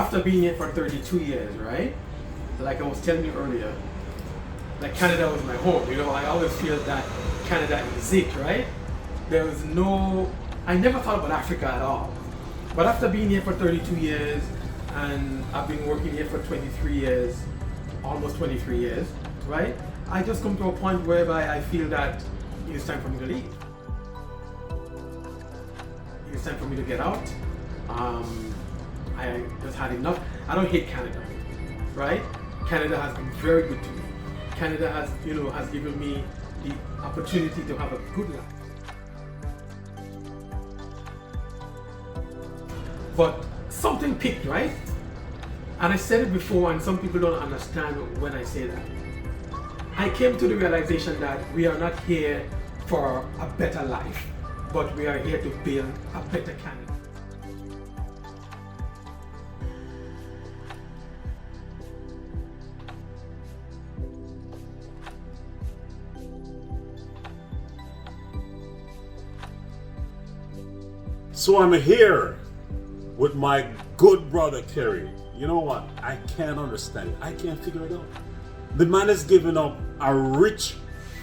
after being here for 32 years, right? Like I was telling you earlier, like Canada was my home. You know, I always feel that Canada is it, right? There was no, I never thought about Africa at all. But after being here for 32 years, and I've been working here for 23 years, almost 23 years, right? I just come to a point whereby I feel that it's time for me to leave. It's time for me to get out. I just had enough. I don't hate Canada, right? Canada has been very good to me. Canada has, you know, has given me the opportunity to have a good life. But something picked, right? And I said it before, and some people don't understand when I say that. I came to the realization that we are not here for a better life, but we are here to build a better Canada. So I'm here with my good brother Kerry. You know what? I can't understand it. I can't figure it out. The man is giving up a rich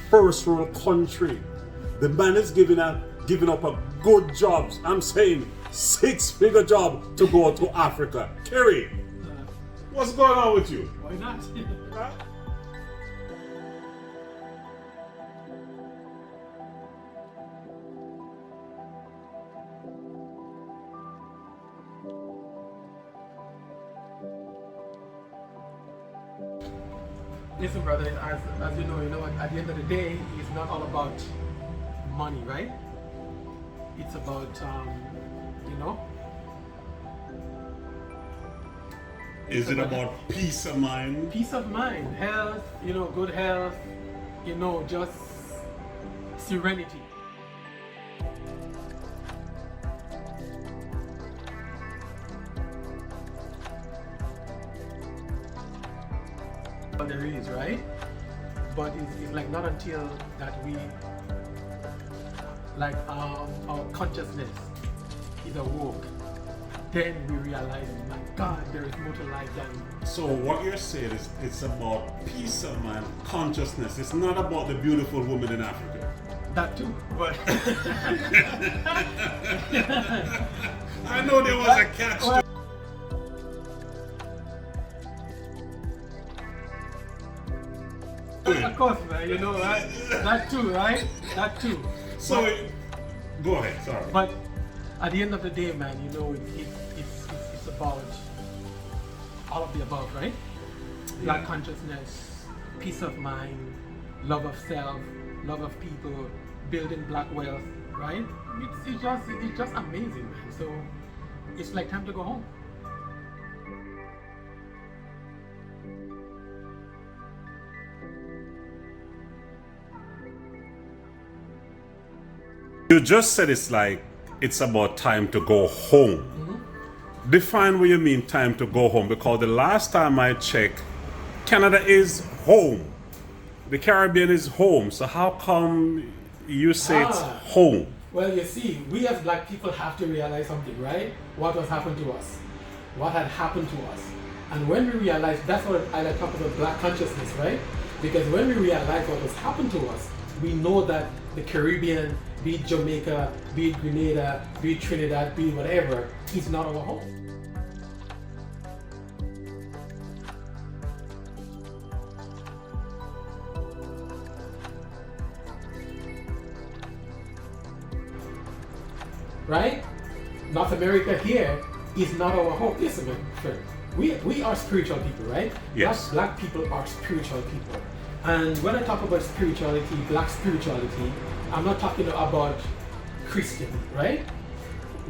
first world country. The man is giving up a good jobs. I'm saying 6-figure job to go to Africa. Kerry, what's going on with you? Why not? Huh? Listen, brother, as you know what, at the end of the day, it's not all about money, right? It's about, you know. Is it about peace of mind? Peace of mind, health, you know, good health, you know, just serenity. There is, right? But it's like not until that we, like our consciousness is awoke, then we realize, my God, there is more to life than. So what you're saying is it's about peace of mind, consciousness. It's not about the beautiful woman in Africa. That too, but I know there was a catch. Well, of course, man, you know, right? That too, right? That too. So, go ahead, sorry. But at the end of the day, man, you know, it's about all of the above, right? Black consciousness, peace of mind, love of self, love of people, building black wealth, right? It's just amazing, man. So it's like time to go home. You just said it's about time to go home. Mm-hmm. Define what you mean time to go home, because the last time I checked, Canada is home. The Caribbean is home. So how come you say it's home? Well, you see, we as black people have to realize something, right? What has happened to us? What had happened to us? And when we realize, that's what I like talking about black consciousness, right? Because when we realize what has happened to us, we know that the Caribbean, be it Jamaica, be it Grenada, be it Trinidad, be it whatever, is not our home. Right? North America here is not our home. Listen, my friend, we are spiritual people, right? Yes. Black people are spiritual people. And when I talk about spirituality, black spirituality, I'm not talking about Christian, right?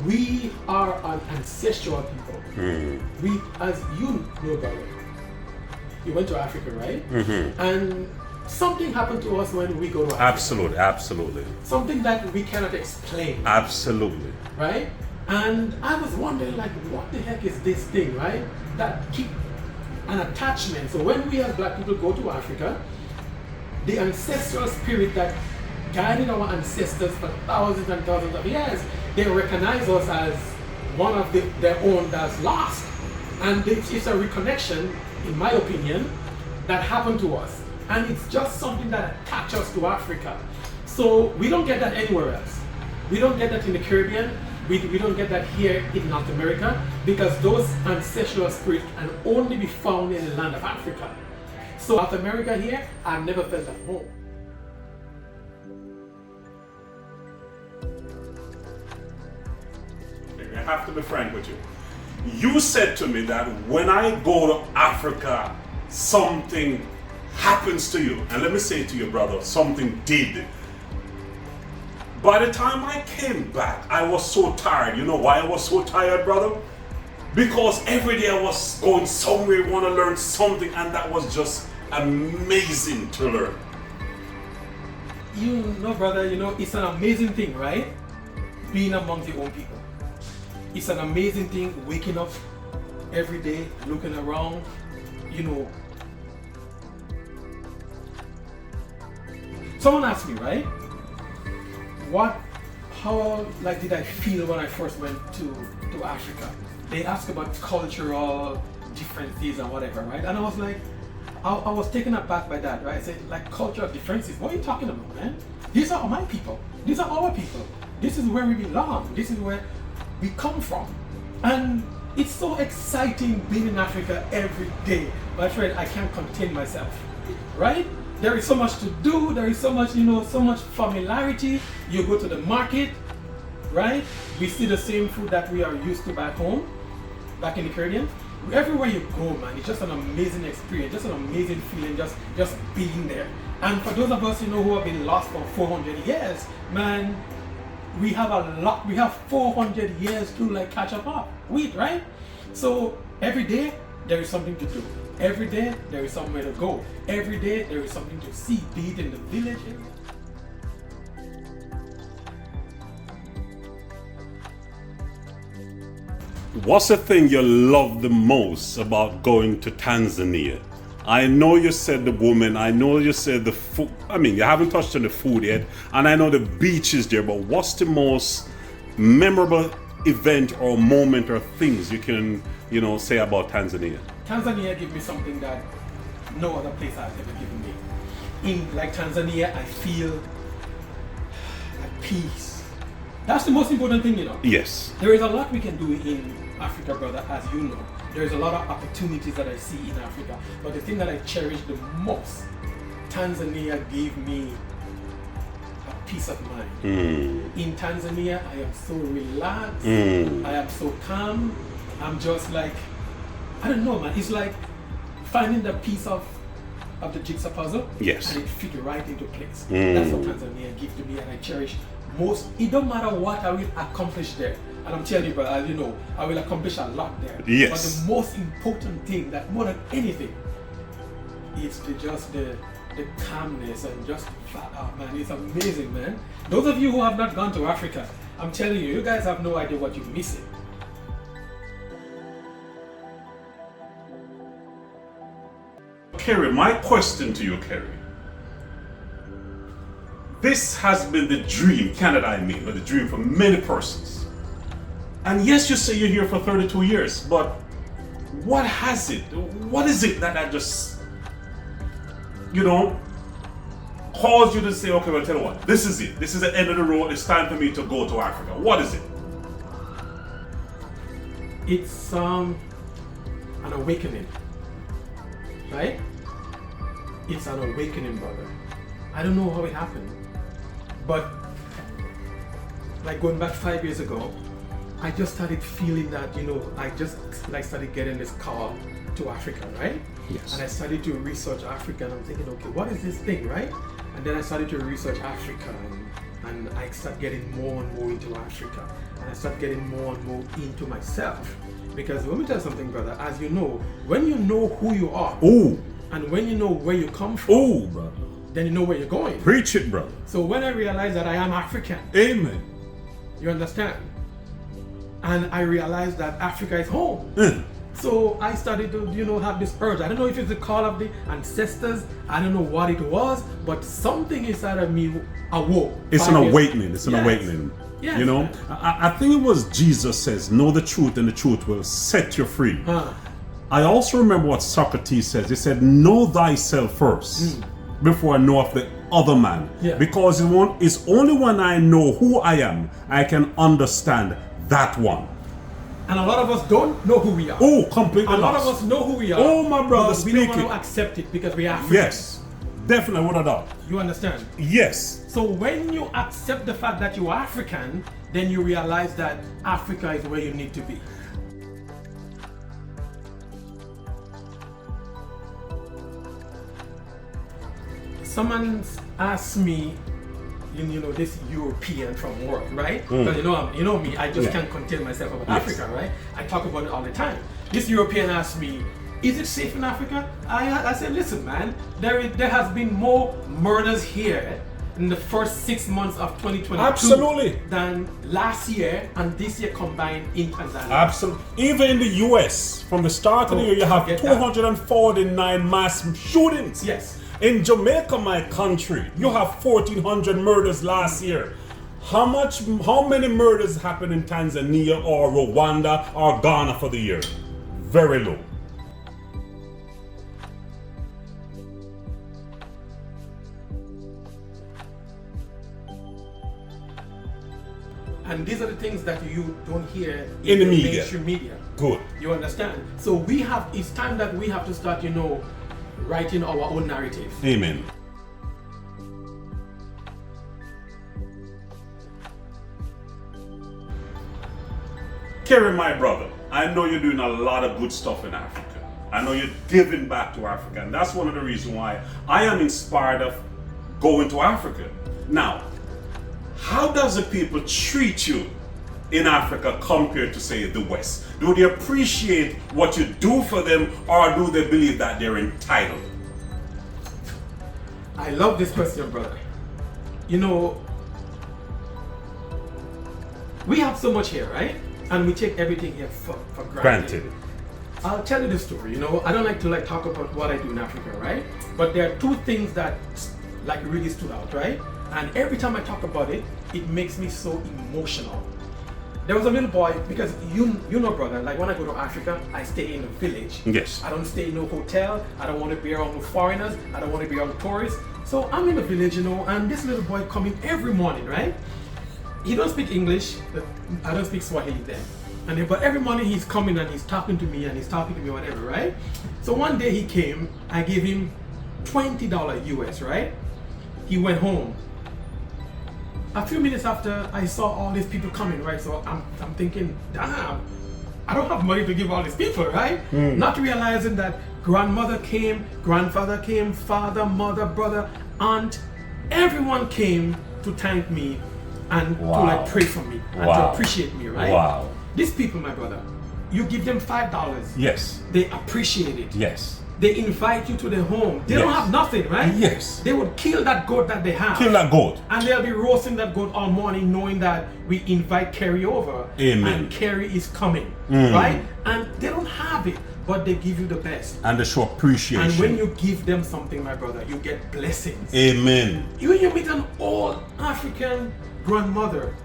We are an ancestral people. Mm-hmm. We, as you know, brother, you went to Africa, right? Mm-hmm. And something happened to us when we go to Africa. Absolutely, absolutely. Something that we cannot explain. Absolutely. Right? And I was wondering, like, what the heck is this thing, right? That keep an attachment. So when we as black people go to Africa, the ancestral spirit that guided our ancestors for thousands and thousands of years, they recognize us as one of their own that's lost. And it's a reconnection, in my opinion, that happened to us. And it's just something that attached us to Africa. So we don't get that anywhere else. We don't get that in the Caribbean. We don't get that here in North America, because those ancestral spirits can only be found in the land of Africa. So North America here, I've never felt at home. I have to be frank with you. You said to me that when I go to Africa, something happens to you. And let me say to you, brother, something did. By the time I came back, I was so tired. You know why I was so tired, brother? Because every day I was going somewhere, want to learn something, and that was just amazing to learn. You know, brother, it's an amazing thing, right? Being among your own people. It's an amazing thing, waking up every day, looking around, Someone asked me, right? How did I feel when I first went to Africa? They asked about cultural differences and whatever, right? And I was like, I was taken aback by that, right? I said, cultural differences, what are you talking about, man? These are my people. These are our people. This is where we belong. This is where we come from. And it's so exciting being in Africa every day. My friend, I can't contain myself, right? There is so much to do. There is so much, so much familiarity. You go to the market, right? We see the same food that we are used to back home, back in the Caribbean. Everywhere you go, man, it's just an amazing experience, just an amazing feeling, just being there. And for those of us, who have been lost for 400 years, man, we have a lot. We have 400 years to catch up with, right? So every day there is something to do. Every day there is somewhere to go. Every day there is something to see, be it in the village area. What's the thing you love the most about going to Tanzania? I know you said the woman, I know you said the food. I mean, you haven't touched on the food yet, and I know the beaches there, but what's the most memorable event or moment or things you can, say about Tanzania? Tanzania gave me something that no other place has ever given me. In Tanzania, I feel at peace. That's the most important thing, Yes. There is a lot we can do in Africa, brother, as you know. There's a lot of opportunities that I see in Africa. But the thing that I cherish the most, Tanzania gave me a peace of mind. In Tanzania, I am so relaxed. I am so calm. I'm just I don't know, man. It's like finding the piece of the jigsaw puzzle. Yes. And it fit right into place. That's what Tanzania gives to me, and I cherish most. It don't matter what I will accomplish there. And I'm telling you, brother, I will accomplish a lot there. Yes. But the most important thing, that more than anything, is the calmness and just, man, it's amazing, man. Those of you who have not gone to Africa, I'm telling you, you guys have no idea what you're missing. Kerry, my question to you, Kerry. This has been the dream, Canada I mean, but the dream for many persons. And yes, you say you're here for 32 years, but what is it that just, caused you to say, okay, well, tell you what, this is it. This is the end of the road. It's time for me to go to Africa. What is it? It's an awakening, right? It's an awakening, brother. I don't know how it happened, but going back 5 years ago, I just started feeling that, I just started getting this call to Africa, right? Yes. And I started to research Africa, and I'm thinking, okay, what is this thing, right? And then I started to research Africa, and I started getting more and more into Africa, and I started getting more and more into myself. Because let me tell you something, brother, as you know, when you know who you are, and when you know where you come from, brother, then you know where you're going. Preach it, brother. So when I realized that I am African, amen. You understand? And I realized that Africa is home. So I started to, have this urge. I don't know if it's the call of the ancestors. I don't know what it was, but something inside of me awoke. It's an awakening. It's an awakening. Yes. You know, I think it was Jesus says, know the truth and the truth will set you free. I also remember what Socrates says. He said, know thyself first before I know of the other man. Yeah. Because it's only when I know who I am, I can understand that one. And a lot of us don't know who we are. Oh, completely A lot lost. of us know who we are. Oh, my brother, but we don't speak want to it. accept it because we are African. Yes, definitely, without a doubt. You understand? Yes. So when you accept the fact that you are African, then you realize that Africa is where you need to be. Someone asked me, you know, this European from work, right? Because you know me, I just can't contain myself about Africa, right? I talk about it all the time. This European asked me, is it safe in Africa? I said, listen, man, there has been more murders here in the first 6 months of 2022 Absolutely. than last year and this year combined in Tanzania. Absolutely. Even in the US, from the start of the year, you have 249 mass shootings. Yes. In Jamaica, my country, you have 1,400 murders last year. How many murders happened in Tanzania or Rwanda or Ghana for the year? Very low. And these are the things that you don't hear In the media. mainstream media. Good. You understand? So it's time that we have to start, you know, writing our own narrative. Amen. Kerry, my brother, I know you're doing a lot of good stuff in Africa. I know you're giving back to Africa, and that's one of the reasons why I am inspired of going to Africa. Now, how does the people treat you in Africa compared to, say, the West? Do they appreciate what you do for them, or do they believe that they're entitled? I love this question, brother. You know, we have so much here, right? And we take everything here for granted. I'll tell you the story. You know, I don't like to talk about what I do in Africa, right? But there are two things that really stood out, right? And every time I talk about it, it makes me so emotional. There was a little boy, because you know, brother, like when I go to Africa, I stay in a village. Yes. I don't stay in no hotel. I don't want to be around no foreigners. I don't want to be around tourists. So I'm in a village, you know, and this little boy coming every morning, right? He don't speak English. I don't speak Swahili then. But every morning he's coming and he's talking to me whatever, right? So one day he came, I gave him $20 US, right? He went home. A few minutes after, I saw all these people coming, right? So I'm thinking, damn, I don't have money to give all these people, right? Not realizing that grandmother came, grandfather came, father, mother, brother, aunt, everyone came to thank me and to pray for me and to appreciate me, right? Wow. These people, my brother, you give them $5. Yes. They appreciate it. Yes. They invite you to their home. They don't have nothing, right? Yes. They would kill that goat that they have. Kill that goat. And they'll be roasting that goat all morning knowing that we invite Kerry over. Amen. And Kerry is coming, right? And they don't have it, but they give you the best. And they show appreciation. And when you give them something, my brother, you get blessings. Amen. When you meet an old African grandmother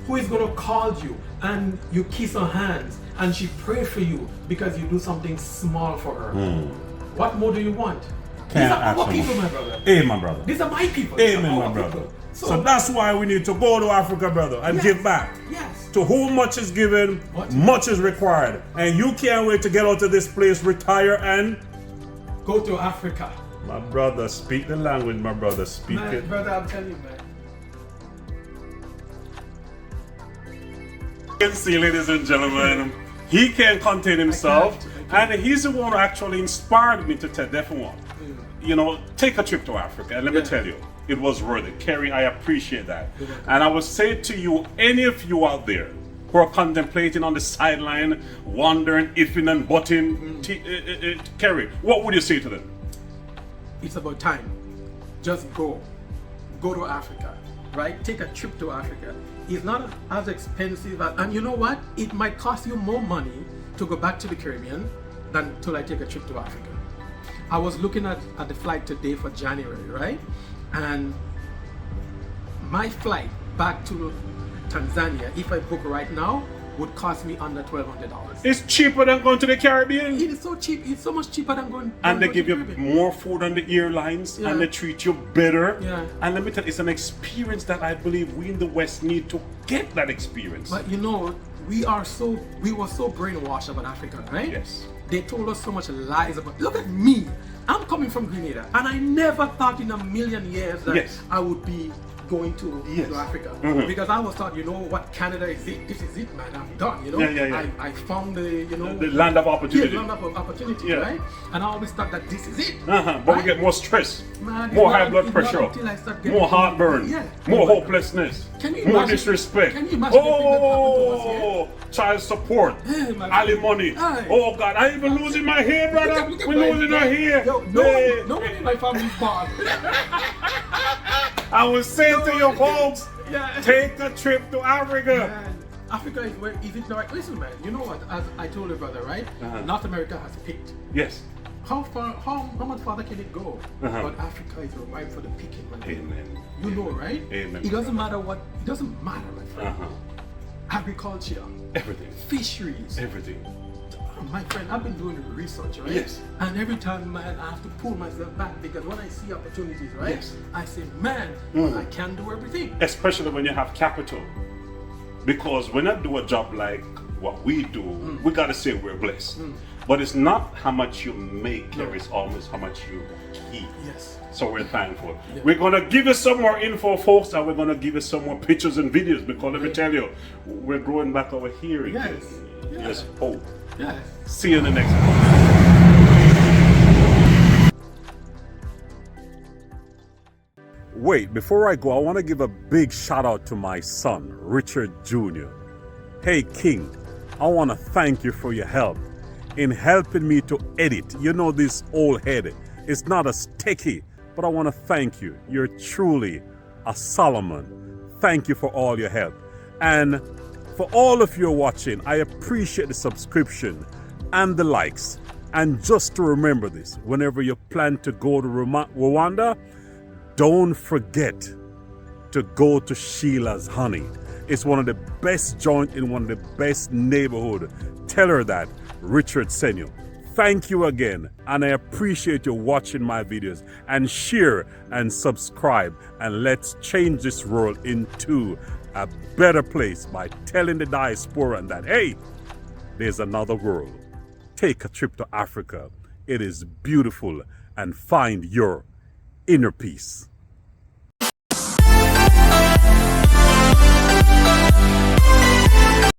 who is going to call you and you kiss her hands and she pray for you because you do something small for her. What more do you want? These are our people, my brother. Amen, my brother. These are my people. Amen, my brother. So that's why we need to go to Africa, brother, and give back. Yes. To whom much is given, much is required. And you can't wait to get out of this place, retire, and go to Africa. My brother, speak the language, my brother. Speak it. Brother, I'm telling you, man. You can see, ladies and gentlemen, he can't contain himself. And he's the one who actually inspired me to tell everyone, you know, take a trip to Africa. And let me tell you, it was worth it. Kerry, I appreciate that. And I will say to you, any of you out there who are contemplating on the sideline, wondering, ifing and butting, Kerry, what would you say to them? It's about time. Just go. Go to Africa, right? Take a trip to Africa. It's not as expensive, and you know what? It might cost you more money to go back to the Caribbean than to take a trip to Africa. I was looking at the flight today for January, right? And my flight back to Tanzania, if I book right now, would cost me under $1,200. It's cheaper than going to the Caribbean. It is so cheap. It's so much cheaper than going. And they going give to you the Caribbean. more food on the airlines, Yeah. and they treat you better. Yeah. And let me tell you, it's an experience that I believe we in the West need to get that experience. But you know, we were so brainwashed about Africa, right? Yes. They told us so much lies about. Look at me. I'm coming from Grenada, and I never thought in a million years that Yes. I would be going to Yes. Africa, Mhm. because I was thought, you know what, Canada is it. This is it, man. I'm done. You know. Yeah. I found the The land of opportunity. Yeah, land of opportunity, Yeah. right? And I always thought that this is it. But right? we get more stress, Man, more it's high not- blood it's not pressure, until I start getting- more heartburn, Yeah. more hopelessness, Can you more imagine- disrespect. can you imagine the thing that happened to us here? Child support, Hey, my alimony. friend. Hey. Oh God, I even losing my hair, brother. Look at We're my- losing our hair. Yo, Hey. no one in my family's born. I was saying to your folks, Yeah. take a trip to Africa. Man, Africa is where is it the right? Listen, man. You know what? As I told your brother, right? North America has picked. Yes. How much farther can it go? Uh-huh. But Africa is ripe for the picking, man. Amen. You know, right? Amen. It doesn't matter what. It doesn't matter, my friend. Agriculture, Everything. fisheries. Everything. My friend, I've been doing research, right? Yes. And every time, man, I have to pull myself back, because when I see opportunities, right? Yes. I say, man, I can do everything. Especially when you have capital. Because when I do a job like what we do, we gotta say we're blessed. But it's not how much you make, No. it's almost how much you keep. Yes. So we're thankful. Yeah. We're gonna give you some more info, folks, and we're gonna give you some more pictures and videos, because let me tell you, we're growing back our hearing. Yes. Yeah. Yes, hope. Yes. See you in the next one. Wait, before I go, I want to give a big shout out to my son, Richard Jr. Hey, King, I want to thank you for your help in helping me to edit. You know, this old head is not as sticky, but I want to thank you. You're truly a Solomon. Thank you for all your help. And for all of you watching, I appreciate the subscription and the likes. And just to remember this, whenever you plan to go to Rwanda, don't forget to go to Sheila's Honey. It's one of the best joints in one of the best neighborhood. Tell her that Richard sent you. Thank you again, and I appreciate you watching my videos, and share and subscribe, and let's change this world into a better place by telling the diaspora that, hey, there's another world. Take a trip to Africa. It is beautiful, and find your inner peace.